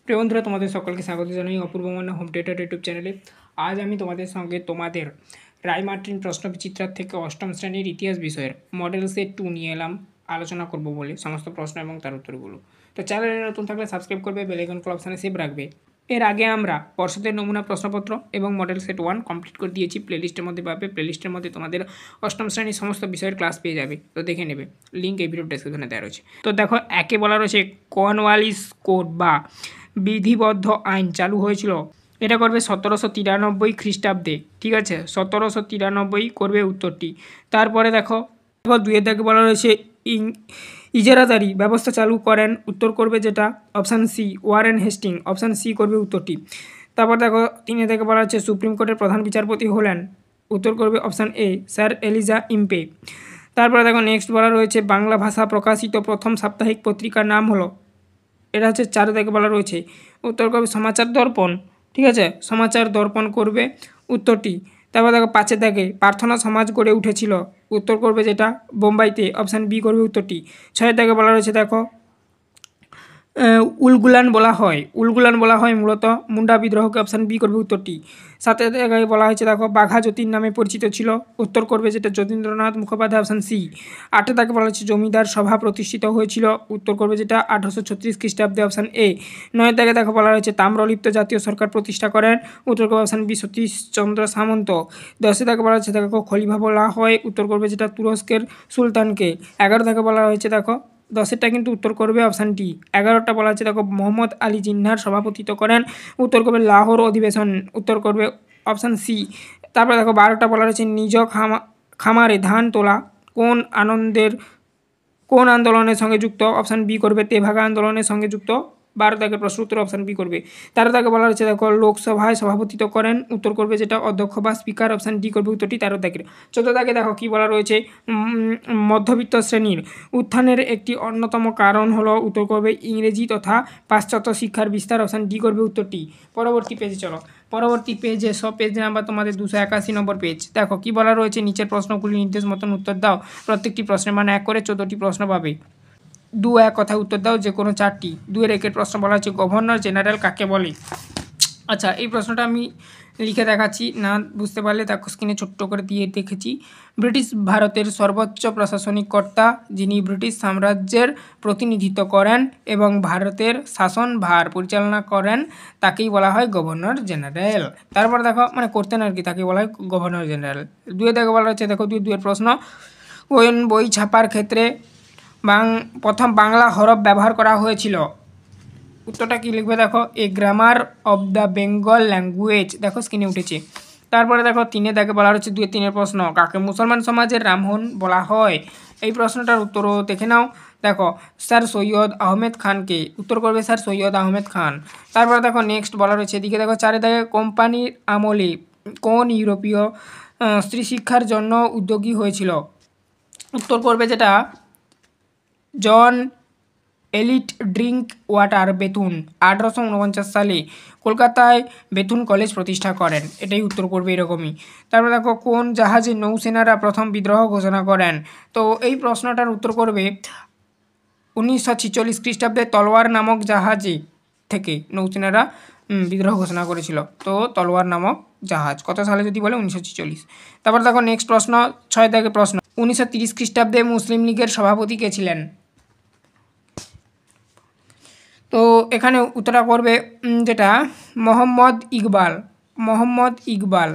প্রিয় বন্ধুরা, তোমাদের সকলকে স্বাগত জানাই অপূর্ব মন্না হোম থিয়েটার ইউটিউব চ্যানেলে। আজ আমি তোমাদের সঙ্গে তোমাদের রায়মার্টিন প্রশ্নবিচিত্রার থেকে অষ্টম শ্রেণীর ইতিহাস বিষয়ের মডেল সেট 2 নিয়ে এলাম আলোচনা করব বলে সমস্ত প্রশ্ন এবং তার উত্তরগুলো। তো চ্যানেলে নতুন থাকলে সাবস্ক্রাইব করবে, বেল আইকন কল অপশানে সেভ রাখবে। এর আগে আমরা পর্ষদের নমুনা প্রশ্নপত্র এবং মডেল সেট 1 কমপ্লিট করে দিয়েছি। প্লেলিস্টের মধ্যে পাবে। প্লেলিস্টের মধ্যে তোমাদের অষ্টম শ্রেণীর সমস্ত বিষয়ের ক্লাস পেয়ে যাবে, তো দেখে নেবে। লিঙ্ক এই ভিডিও ডেসক্রিপশনে দেওয়া রয়েছে। তো দেখো, একে বলা রয়েছে কর্নওয়ালিস কোড বা বিধিবদ্ধ আইন চালু হয়েছিল। এটা করবে 1793 খ্রিস্টাব্দে। ঠিক আছে, 1793 করবে উত্তরটি। তারপরে দেখো দুয়ের দাগে বলা রয়েছে ইজারাদারি ব্যবস্থা চালু করেন। উত্তর করবে যেটা option C, Warren Hastings. Option C করবে উত্তরটি। তারপর দেখো তিনে থেকে বলা হচ্ছে সুপ্রিম কোর্টের প্রধান বিচারপতি হলেন। উত্তর করবে option A, sir Eliza Impey. তারপরে দেখো নেক্সট বলা রয়েছে বাংলা ভাষা প্রকাশিত প্রথম সাপ্তাহিক পত্রিকার নাম হলো, এটা হচ্ছে 4 থেকে বলা রয়েছে। উত্তর করবে সমাচার দর্পণ। ঠিক আছে, সমাচার দর্পণ করবে উত্তরটি। তারপর দেখো 5 থেকে প্রার্থনা সমাজ গড়ে উঠেছিল। উত্তর করবে যেটা বোম্বাইতে। অপশান বি করবে উত্তরটি। 6 থেকে বলা রয়েছে দেখো উলগুলান বলা হয় মূলত মুন্ডা বিদ্রোহকে। অপশান বি করবে উত্তরটি। 7 জায়গায় বলা হয়েছে দেখো বাঘা যতীন নামে পরিচিত ছিল। উত্তর করবে যেটা যতীন্দ্রনাথ মুখোপাধ্যায়। Option C. 8 তাকে বলা হচ্ছে জমিদার সভা প্রতিষ্ঠিত হয়েছিল। উত্তর করবে যেটা 1836 খ্রিস্টাব্দে। Option A. 9 থেকে দেখো বলা হয়েছে তাম্রলিপ্ত জাতীয় সরকার প্রতিষ্ঠা করেন। উত্তর করবে অপশান বি, সতীশচন্দ্র সামন্ত। 10 থেকে বলা হচ্ছে দেখো খলিফা বলা হয়। উত্তর করবে যেটা তুরস্কের সুলতানকে। 11 থেকে বলা হয়েছে দেখো 10টা কিন্তু উত্তর করবে অপশান ডি। 11টা বলা হচ্ছে দেখো মোহাম্মদ আলী জিন্নাহর সভাপতিত্ব করেন। উত্তর করবে লাহোর অধিবেশন। উত্তর করবে অপশান সি। তারপরে দেখো 12টা বলা রয়েছে নিজ খামারে ধান তোলা কোন আন্দোলনের সঙ্গে যুক্ত। অপশান বি করবে তেভাগা আন্দোলনের সঙ্গে যুক্ত। 12 থেকে প্রশ্ন উত্তর অপশান বি করবে। 13 থেকে বলা হচ্ছে দেখো লোকসভায় সভাপতিত্ব করেন। উত্তর করবে যেটা অধ্যক্ষ বা স্পিকার। অপশান ডি করবে উত্তরটি। 13 থেকে 14 থেকে দেখো কি বলা রয়েছে মধ্যবিত্ত শ্রেণীর উত্থানের একটি অন্যতম কারণ হলো। উত্তর করবে ইংরেজি তথা পাশ্চাত্য শিক্ষার বিস্তার। অপশান ডি করবে উত্তরটি। পরবর্তী পেজে চলো। পরবর্তী পেজে পেজ নাম্বার তোমাদের 281 নম্বর পেজ। দেখো কি বলা রয়েছে নিচের প্রশ্নগুলি নির্দেশ মতন উত্তর দাও। প্রত্যেকটি প্রশ্নের মানে 1 করে 14টি প্রশ্ন পাবে। 2-1 কথায় উত্তর দাও যে কোনো 4টি। 2-1 প্রশ্ন বলা হচ্ছে গভর্নর জেনারেল কাকে বলে। আচ্ছা, এই প্রশ্নটা আমি লিখে দেখাচ্ছি, না বুঝতে পারলে তাকে স্ক্রিনে ছোট্ট করে দিয়ে দেখেছি। ব্রিটিশ ভারতের সর্বোচ্চ প্রশাসনিক কর্তা, যিনি ব্রিটিশ সাম্রাজ্যের প্রতিনিধিত্ব করেন এবং ভারতের শাসনভার পরিচালনা করেন, তাকেই বলা হয় গভর্নর জেনারেল। তারপর দেখো মানে করতেন আর কি, তাকেই বলা হয় গভর্নর জেনারেল। 2 থেকে বলা হচ্ছে দেখো 2-2 প্রশ্ন কোন বই ছাপার ক্ষেত্রে প্রথম বাংলা হরফ ব্যবহার করা হয়েছিল। উত্তরটা কি লিখবে দেখো a grammar of the Bengal language. দেখো স্ক্রিনে উঠেছে। তারপরে দেখো 3 থেকে বলা হচ্ছে 2-3 প্রশ্ন কাকে মুসলমান সমাজের রামমোহন বলা হয়। এই প্রশ্নটার উত্তরও দেখে নাও। দেখো স্যার সৈয়দ আহমেদ খানকে। উত্তর করবে স্যার সৈয়দ আহমেদ খান। তারপরে দেখো নেক্সট বলা রয়েছে এদিকে দেখো 4 থেকে কোম্পানির আমলে কোন ইউরোপীয় স্ত্রী শিক্ষার জন্য উদ্যোগী হয়েছিল। উত্তর করবে যেটা জন এলিট ড্রিঙ্ক ওয়াটার বেথুন 1849 সালে কলকাতায় বেথুন কলেজ প্রতিষ্ঠা করেন। এটাই উত্তর করবে এরকমই। তারপরে দেখো কোন জাহাজে নৌসেনারা প্রথম বিদ্রোহ ঘোষণা করেন। তো এই প্রশ্নটার উত্তর করবে 1946 খ্রিস্টাব্দে তলোয়ার নামক জাহাজে থেকে নৌসেনারা বিদ্রোহ ঘোষণা করেছিল। তো তলোয়ার নামক জাহাজ কত সালে যদি বলে 1946। তারপর দেখো নেক্সট প্রশ্ন 6 থেকে প্রশ্ন 1930 খ্রিস্টাব্দে মুসলিম লীগের সভাপতি কে ছিলেন। তো এখানে উত্তরটা করবে যেটা মোহাম্মদ ইকবাল।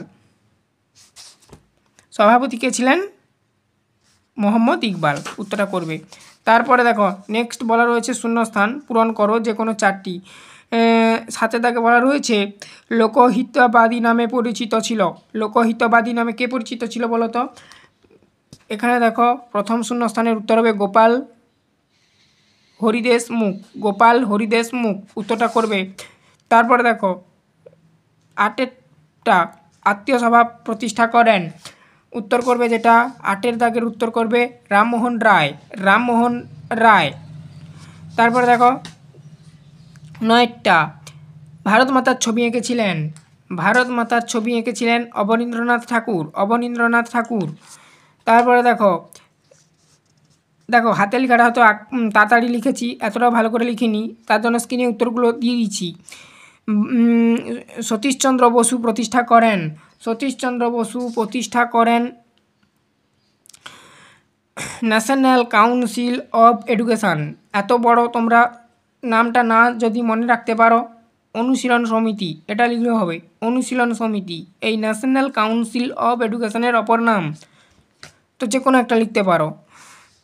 সভাপতি কে ছিলেন মোহাম্মদ ইকবাল। উত্তরটা করবে। তারপরে দেখো নেক্সট বলা রয়েছে শূন্যস্থান পূরণ করো যে কোনো 4টি। 7 থেকে বলা রয়েছে লোকহিতবাদী নামে পরিচিত ছিল। লোকহিতবাদী নামে কে পরিচিত ছিল বলো তো। এখানে দেখো প্রথম শূন্যস্থানের উত্তর হবে গোপাল হরিদেশ মুখ। উত্তরটা করবে। তারপরে দেখো 8টা আত্মীয় সভা প্রতিষ্ঠা করেন। উত্তর করবে যেটা 8 দাগের উত্তর করবে রামমোহন রায়। তারপরে দেখো 9টা ভারত মাতার ছবি এঁকেছিলেন অবনীন্দ্রনাথ ঠাকুর। তারপরে দেখো দেখো হাতে লেখাটা হয়তো তাড়াতাড়ি লিখেছি, এতটাও ভালো করে লিখিনি, তার জন্য স্ক্রিনে উত্তরগুলো দিয়ে দিচ্ছি। সতীশচন্দ্র বসু প্রতিষ্ঠা করেন, সতীশচন্দ্র বসু প্রতিষ্ঠা করেন ন্যাশনাল কাউন্সিল অফ এডুকেশান। এত বড় তোমরা নামটা না যদি মনে রাখতে পারো, অনুশীলন সমিতি এটা লিখলেও হবে, অনুশীলন সমিতি। এই ন্যাশনাল কাউন্সিল অফ এডুকেশনের অপর নাম, তো যে কোনো একটা লিখতে পারো।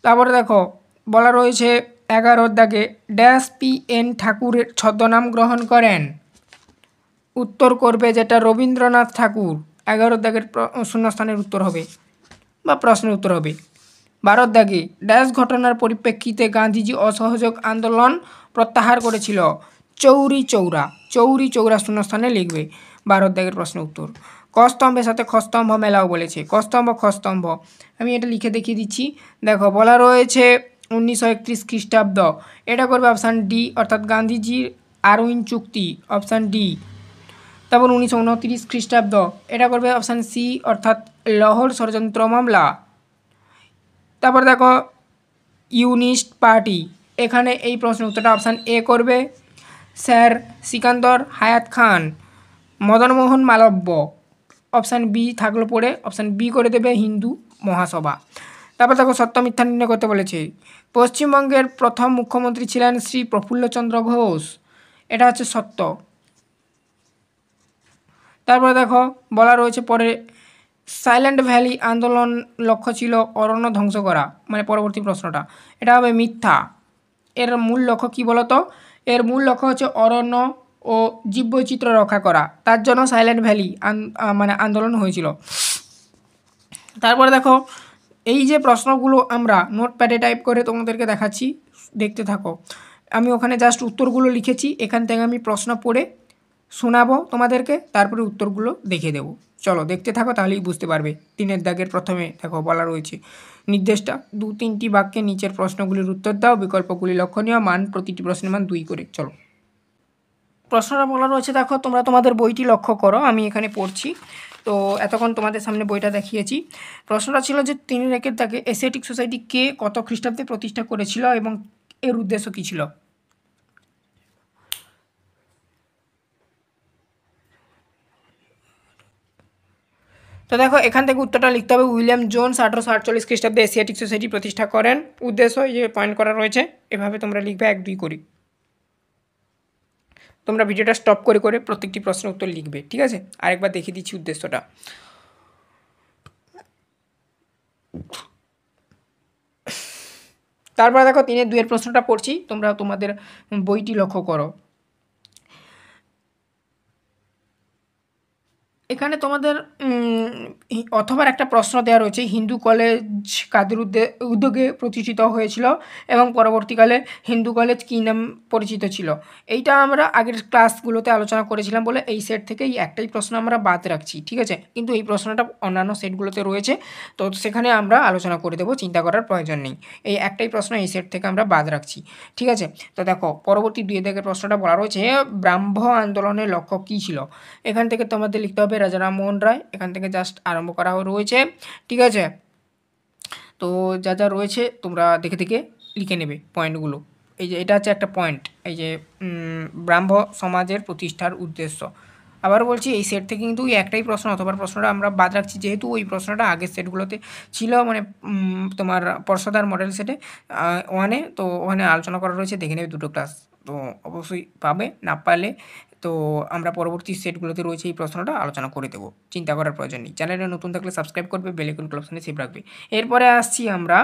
তারপরে দেখো বলা রয়েছে 11 দাগে ড্যাশ পি.এন. ঠাকুরের ছদ্মনাম গ্রহণ করেন। উত্তর করবে যেটা রবীন্দ্রনাথ ঠাকুর। 11 দাগের শূন্যস্থানের উত্তর হবে বা প্রশ্নের উত্তর হবে। 12 দাগে ড্যাশ ঘটনার পরিপ্রেক্ষিতে গান্ধীজি অসহযোগ আন্দোলন প্রত্যাহার করেছিল। চৌরি চৌরা, চৌরি চৌরা শূন্যস্থানে লিখবে 12 দাগের প্রশ্নের উত্তর। কস্তম্ভের সাথে খস্তম্ভ মেলাও বলেছে, কস্তম্ভ খস্তম্ভ আমি এটা লিখে দেখিয়ে দিচ্ছি। দেখো বলা রয়েছে 1931 খ্রিস্টাব্দ, এটা করবে অপশান ডি, অর্থাৎ গান্ধীজির আরউইন চুক্তি, অপশান ডি। তারপর 1929 খ্রিস্টাব্দ, এটা করবে অপশান সি, অর্থাৎ লাহোর ষড়যন্ত্র মামলা। তারপর দেখো ইউনিস্ট পার্টি, এখানে এই প্রশ্নের উত্তরটা অপশান এ করবে স্যার সিকান্দর হায়াত খান। মদনমোহন মালব্য, অপশান বি থাকলো পড়ে, অপশান বি করে দেবে হিন্দু মহাসভা। তারপর দেখো সত্য মিথ্যা নির্ণয় করতে বলেছে। পশ্চিমবঙ্গের প্রথম মুখ্যমন্ত্রী ছিলেন শ্রী প্রফুল্লচন্দ্র ঘোষ, এটা হচ্ছে সত্য। তারপরে দেখো বলা রয়েছে পরে সাইলেন্ট ভ্যালি আন্দোলন লক্ষ্য ছিল অরণ্য ধ্বংস করা, মানে পরবর্তী প্রশ্নটা এটা হবে মিথ্যা। এর মূল লক্ষ্য কী বলতো, এর মূল লক্ষ্য হচ্ছে অরণ্য ও জীববৈচিত্র্য রক্ষা করা, তার জন্য সাইলেন্ট ভ্যালি মানে আন্দোলন হয়েছিল। তারপরে দেখো এই যে প্রশ্নগুলো আমরা নোটপ্যাডে টাইপ করে তোমাদেরকে দেখাচ্ছি, দেখতে থাকো। আমি ওখানে জাস্ট উত্তরগুলো লিখেছি, এখান থেকে আমি প্রশ্ন পড়ে শোনাবো তোমাদেরকে, তারপরে উত্তরগুলো দেখে দেবো। চলো দেখতে থাকো, তাহলেই বুঝতে পারবে। 3 দাগের প্রথমে দেখো বলা রয়েছে নির্দেশটা 2-3টি বাক্যে নিচের প্রশ্নগুলির উত্তর দাও, বিকল্পগুলি লক্ষণীয়, মান প্রতিটি প্রশ্নের মান 2 করে। চলো প্রশ্নটা বলা রয়েছে, দেখো তোমরা তোমাদের বইটি লক্ষ্য করো, আমি এখানে পড়ছি। তো এতক্ষণ তোমাদের সামনে বইটা দেখিয়েছি। প্রশ্নটা ছিল যে 3 দাগে এশিয়াটিক সোসাইটি কে কত খ্রিস্টাব্দে প্রতিষ্ঠা করেছিল এবং এর উদ্দেশ্য কী ছিল। তো দেখো এখান থেকে উত্তরটা লিখতে হবে উইলিয়াম জোন্স 1848 খ্রিস্টাব্দে এশিয়াটিক সোসাইটি প্রতিষ্ঠা করেন। উদ্দেশ্য এই যে পয়েন্ট করা রয়েছে, এভাবে তোমরা লিখবে 1-2 করে। তোমরা ভিডিওটা স্টপ করে করে প্রত্যেকটি প্রশ্নের উত্তর লিখবে, ঠিক আছে। আরেকবার দেখিয়ে দিচ্ছি উদ্দেশ্যটা। তারপরে দেখো 3-2 প্রশ্নটা পড়ছি, তোমরা তোমাদের বইটি লক্ষ্য করো। এখানে তোমাদের অথবার একটা প্রশ্ন দেওয়া রয়েছে, হিন্দু কলেজ কাদের উদ্যোগে প্রতিষ্ঠিত হয়েছিল এবং পরবর্তীকালে হিন্দু কলেজ কী নাম পরিচিত ছিল। এইটা আমরা আগের ক্লাসগুলোতে আলোচনা করেছিলাম বলে এই সেট থেকে এই একটাই প্রশ্ন আমরা বাদ রাখছি, ঠিক আছে। কিন্তু এই প্রশ্নটা অন্যান্য সেটগুলোতে রয়েছে, তো সেখানে আমরা আলোচনা করে দেবো, চিন্তা করার প্রয়োজন নেই। এই একটাই প্রশ্ন এই সেট থেকে আমরা বাদ রাখছি, ঠিক আছে। তো দেখো পরবর্তী 2 দাগের প্রশ্নটা বলা রয়েছে ব্রাহ্ম আন্দোলনের লক্ষ্য কী ছিল। এখান থেকে তোমাদের লিখতে হবে রাজা রামমোহন রায়, এখান থেকে জাস্ট আরম্ভ করা রয়েছে, ঠিক আছে। তো যা যা রয়েছে তোমরা দেখে দেখে লিখে নেবে পয়েন্টগুলো। এই যে এটা হচ্ছে একটা পয়েন্ট, এই যে ব্রাহ্ম সমাজের প্রতিষ্ঠার উদ্দেশ্য। আবার বলছি এই সেট থেকে কিন্তু এই একটাই প্রশ্ন অথবা প্রশ্নটা আমরা বাদ রাখছি, যেহেতু ওই প্রশ্নটা আগের সেটগুলোতে ছিল, মানে তোমার পর্ষদার মডেল সেটে 1-এ, তো ওখানে আলোচনা করা রয়েছে, দেখে নেবে 2টো ক্লাস, তো অবশ্যই পাবে। না পারলে তো আমরা পরবর্তী সেটগুলোতে রয়েছে এই প্রশ্নটা আলোচনা করে দেবো, চিন্তা করার প্রয়োজন নেই। চ্যানেলে নতুন থাকলে সাবস্ক্রাইব করবে, বেল আইকন অপশনে সেভ রাখবে। এরপরে আসছি আমরা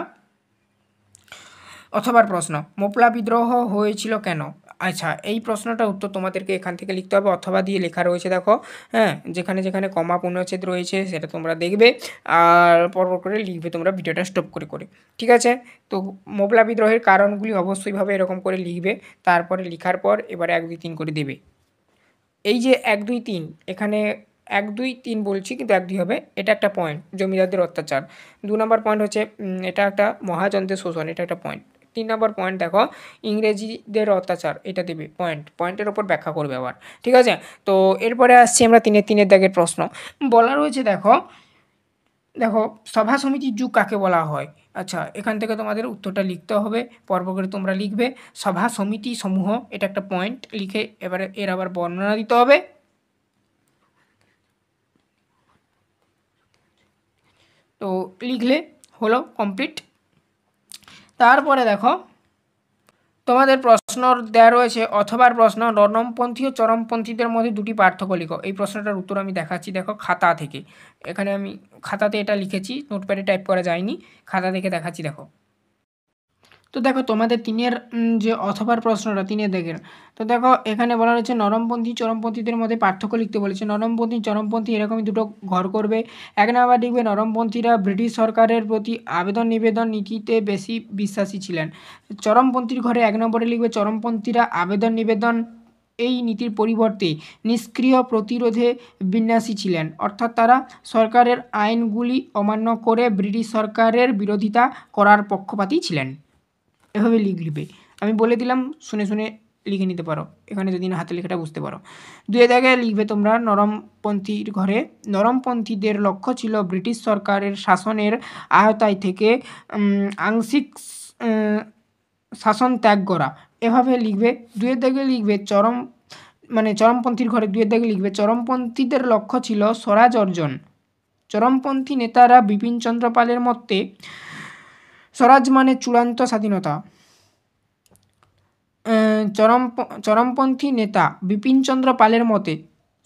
অথবার প্রশ্ন, মোপলা বিদ্রোহ হয়েছিল কেন। আচ্ছা এই প্রশ্নটার উত্তর তোমাদেরকে এখান থেকে লিখতে হবে, অথবা দিয়ে লেখা রয়েছে দেখো, হ্যাঁ, যেখানে যেখানে কমা পূর্ণচ্ছেদ রয়েছে সেটা তোমরা দেখবে আর পরপর করে লিখবে তোমরা ভিডিওটা স্টপ করে করে, ঠিক আছে। তো মোপলা বিদ্রোহের কারণগুলি অবশ্যইভাবে এরকম করে লিখবে, তারপরে লেখার পর এবারে 1-2-3 করে দেবে। এই যে 1-2-3, এখানে 1-2-3 বলছি কিন্তু 1-2 হবে, এটা একটা পয়েন্ট জমিদারদের অত্যাচার। 2 নম্বর পয়েন্ট হচ্ছে এটা একটা মহাজনদের শোষণ, এটা একটা পয়েন্ট। 3 নম্বর পয়েন্ট দেখো ইংরেজিদের অত্যাচার, এটা দেবে পয়েন্ট, পয়েন্টের ওপর ব্যাখ্যা করবে আবার, ঠিক আছে। তো এরপরে আসছি আমরা 3-3 দাগের প্রশ্ন। বলা রয়েছে দেখো দেখো সভা সমিতির যুগ কাকে বলা হয়? আচ্ছা, এখান থেকে তোমাদের উত্তরটা লিখতে হবে, পর্ব করে তোমরা লিখবে। সভা সমিতি সমূহ, এটা একটা পয়েন্ট লিখে এবারে এর আবার বর্ণনা দিতে হবে। তো লিখলে হলো কমপ্লিট। তারপরে দেখো তোমাদের প্রশ্ন দেওয়া রয়েছে অথবার প্রশ্ন, নরমপন্থী ও চরমপন্থীদের মধ্যে দুটি পার্থক্য লিখো। এই প্রশ্নটার উত্তর আমি দেখাচ্ছি, দেখো খাতা থেকে। এখানে আমি খাতাতে এটা লিখেছি, নোটপ্যাডে টাইপ করা যায়নি, খাতা থেকে দেখাচ্ছি। দেখো তো দেখো তোমাদের তিনের যে অথবার প্রশ্নটা তিনের দেখের, তো দেখো এখানে বলা রয়েছে নরমপন্থী চরমপন্থীদের মধ্যে পার্থক্য লিখতে বলেছে। নরমপন্থী চরমপন্থী এরকমই দুটো ঘর করবে। এক নাম্বার লিখবে নরমপন্থীরা ব্রিটিশ সরকারের প্রতি আবেদন নিবেদন নীতিতে বেশি বিশ্বাসী ছিলেন। চরমপন্থীর ঘরে এক নম্বরে লিখবে চরমপন্থীরা আবেদন নিবেদন এই নীতির পরিবর্তে নিষ্ক্রিয় প্রতিরোধে বিন্যাসী ছিলেন, অর্থাৎ তারা সরকারের আইনগুলি অমান্য করে ব্রিটিশ সরকারের বিরোধিতা করার পক্ষপাতী ছিলেন। এভাবে লিখবে, আমি বলে দিলাম, শুনে শুনে লিখে নিতে পারো, এখানে যদি না হাতে লেখাটা বুঝতে পারো। দুয়ে জায়গায় লিখবে তোমরা নরমপন্থীর ঘরে, নরমপন্থীদের লক্ষ্য ছিল ব্রিটিশ সরকারের শাসনের আওতায় থেকে আংশিক শাসন ত্যাগ করা। এভাবে লিখবে। দুয়ের দাগে লিখবে চরমপন্থীর ঘরে দুয়ের দাগে লিখবে চরমপন্থীদের লক্ষ্য ছিল স্বরাজ অর্জন। চরমপন্থী নেতারা বিপিনচন্দ্র পালের মতে স্বরাজ মানে চূড়ান্ত স্বাধীনতা। চরমপন্থী নেতা বিপিনচন্দ্র পালের মতে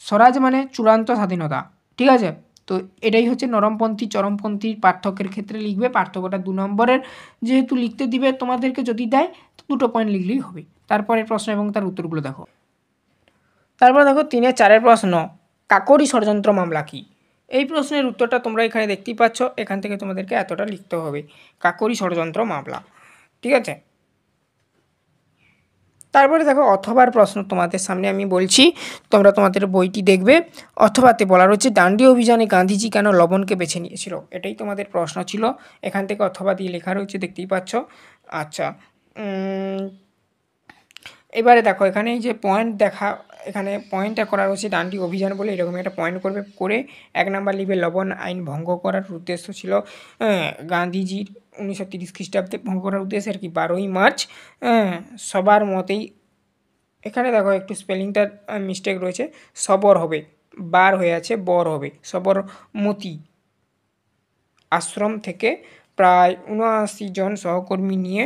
স্বরাজ মানে চূড়ান্ত স্বাধীনতা। ঠিক আছে, তো এটাই হচ্ছে নরমপন্থী চরমপন্থীর পার্থক্যের ক্ষেত্রে লিখবে। পার্থক্যটা 2 নম্বরের যেহেতু লিখতে দিবে তোমাদেরকে, যদি দেয় তো 2টো পয়েন্ট লিখলেই হবে। তারপরের প্রশ্ন এবং তার উত্তরগুলো দেখো। তারপর দেখো 3-এর 4-এর প্রশ্ন, কাকোরি ষড়যন্ত্র মামলা কী? এই প্রশ্নের উত্তরটা তোমরা এখানে দেখতেই পাচ্ছ, এখান থেকে তোমাদেরকে এতটা লিখতে হবে, কাকোরি ষড়যন্ত্র মামলা। ঠিক আছে, তারপরে দেখো অথবার প্রশ্ন তোমাদের সামনে আমি বলছি, তোমরা তোমাদের বইটি দেখবে। অথবাতে বলা রয়েছে ডান্ডি অভিযানে গান্ধীজি কেন লবণকে বেছে নিয়েছিল? এটাই তোমাদের প্রশ্ন ছিল, এখান থেকে অথবা দিয়ে লেখা রয়েছে, দেখতেই পাচ্ছ। আচ্ছা, এবারে দেখো এখানে এই যে পয়েন্ট দেখা, এখানে পয়েন্টটা করা রয়েছে ডান্ডি অভিযান বলে, এরকম একটা পয়েন্ট করবে, করে 1 নাম্বার লিখবে লবণ আইন ভঙ্গ করার উদ্দেশ্য ছিল গান্ধীজির 1930 খ্রিস্টাব্দে ভঙ্গ করার উদ্দেশ্যে আর কি 12ই মার্চ। সবার মতেই, এখানে দেখো একটু স্পেলিংটা মিস্টেক রয়েছে, সবর হবে, বার হয়ে আছে, বর হবে, সবরমতী আশ্রম থেকে প্রায় 79 জন সহকর্মী নিয়ে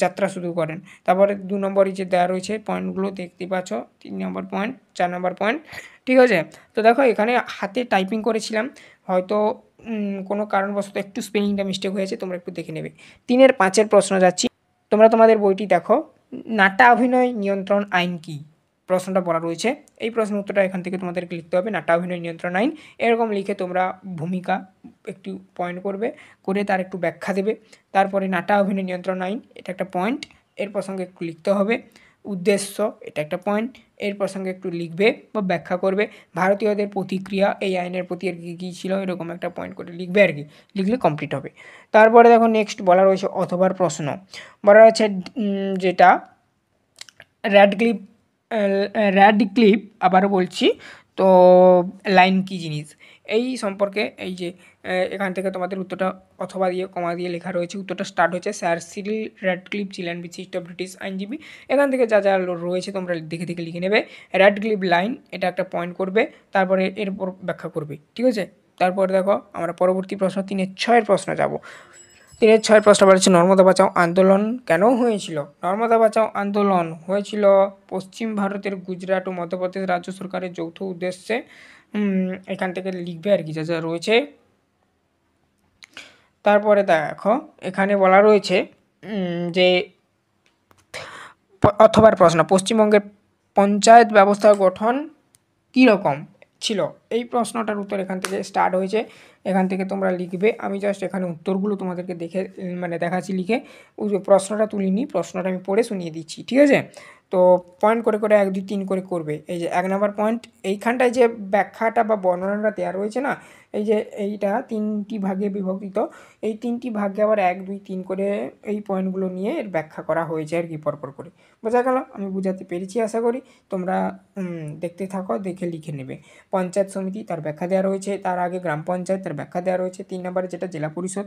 যাত্রা শুরু করেন। তারপরে 2 নম্বরে যে দেওয়া রয়েছে পয়েন্টগুলো দেখতেই পাচ্ছ, 3 নম্বর পয়েন্ট, 4 নম্বর পয়েন্ট। ঠিক আছে, তো দেখো এখানে হাতে টাইপিং করেছিলাম, হয়তো কোনো কারণবশত একটু স্পেলিংটা মিস্টেক হয়েছে, তোমরা একটু দেখে নেবে। 3-এর 5-এর প্রশ্ন যাচ্ছি, তোমরা তোমাদের বইটি দেখো। নাট্য অভিনয় নিয়ন্ত্রণ আইন কী? প্রশ্নটা বলা রয়েছে, এই প্রশ্নের উত্তরটা এখান থেকে তোমাদেরকে লিখতে হবে, নাট্য অভিনয় নিয়ন্ত্রণ আইন। এরকম লিখে তোমরা ভূমিকা একটু পয়েন্ট করবে, করে তার একটু ব্যাখ্যা দেবে। তারপরে নাট্য অভিনয় নিয়ন্ত্রণ আইন, এটা একটা পয়েন্ট, এর প্রসঙ্গে একটু লিখতে হবে। উদ্দেশ্য, এটা একটা পয়েন্ট, এর প্রসঙ্গে একটু লিখবে বা ব্যাখ্যা করবে। ভারতীয়দের প্রতিক্রিয়া এই আইনের প্রতি আর কি কী ছিল, এরকম একটা পয়েন্ট করে লিখবে আর কি, লিখলে কমপ্লিট হবে। তারপরে দেখো নেক্সট বলা রয়েছে অথবার প্রশ্ন, বলা রয়েছে যেটা র্যাডক্লিফ, আবারও বলছি, তো লাইন কী জিনিস এই সম্পর্কে, এই যে এখান থেকে তোমাদের উত্তরটা অথবা দিয়ে কমা দিয়ে লেখা রয়েছে, উত্তরটা স্টার্ট হচ্ছে স্যার সিরিল র্যাডক্লিফ ছিলেন বিশিষ্ট ব্রিটিশ আইনজীবী। এখান থেকে যা যা রয়েছে তোমরা দেখে দেখে লিখে নেবে। র্যাডক্লিফ লাইন, এটা একটা পয়েন্ট করবে, তারপরে এর উপর ব্যাখ্যা করবে। ঠিক আছে, তারপরে দেখো আমরা পরবর্তী প্রশ্ন 3-এর 6-এর প্রশ্ন যাব। 3-এর 6-এর প্রশ্ন বলেছে নর্মদা বাঁচাও আন্দোলন কেন হয়েছিল? নর্মদা বাঁচাও আন্দোলন হয়েছিল পশ্চিম ভারতের গুজরাট ও মধ্যপ্রদেশ রাজ্য সরকারের যৌথ উদ্দেশ্যে। এখান থেকে লিখবে আর কি যা যা রয়েছে। তারপরে দেখো এখানে বলা রয়েছে যে অথবার প্রশ্ন, পশ্চিমবঙ্গের পঞ্চায়েত ব্যবস্থা গঠন কীরকম ছিল? এই প্রশ্নটার উত্তর এখান থেকে স্টার্ট হয়েছে, এখান থেকে তোমরা লিখবে। আমি জাস্ট এখানে উত্তরগুলো তোমাদেরকে দেখে দেখাচ্ছি লিখে, প্রশ্নটা তুলিনি, প্রশ্নটা আমি পড়ে শুনিয়ে দিচ্ছি। ঠিক আছে, তো পয়েন্ট করে করে 1, 2, 3 করে করবে। এই যে 1 নম্বর পয়েন্ট, এইখানটায় যে ব্যাখ্যাটা বা বর্ণনাটা দেওয়া রয়েছে না, এই যে এইটা 3টি ভাগে বিভক্ত, এই 3টি ভাগে আবার 1 2 3 করে এই পয়েন্টগুলো নিয়ে এর ব্যাখ্যা করা হয়েছে আর কি পরপর করে। বোঝা গেল? আমি বুঝাতে পেরেছি আশা করি। তোমরা দেখতে থাকো, দেখে লিখে নেবে। পঞ্চায়েত সমিতি তার ব্যাখ্যা দেওয়া রয়েছে, তার আগে গ্রাম পঞ্চায়েত তার ব্যাখ্যা দেওয়া রয়েছে, 3 নম্বরে যেটা জেলা পরিষদ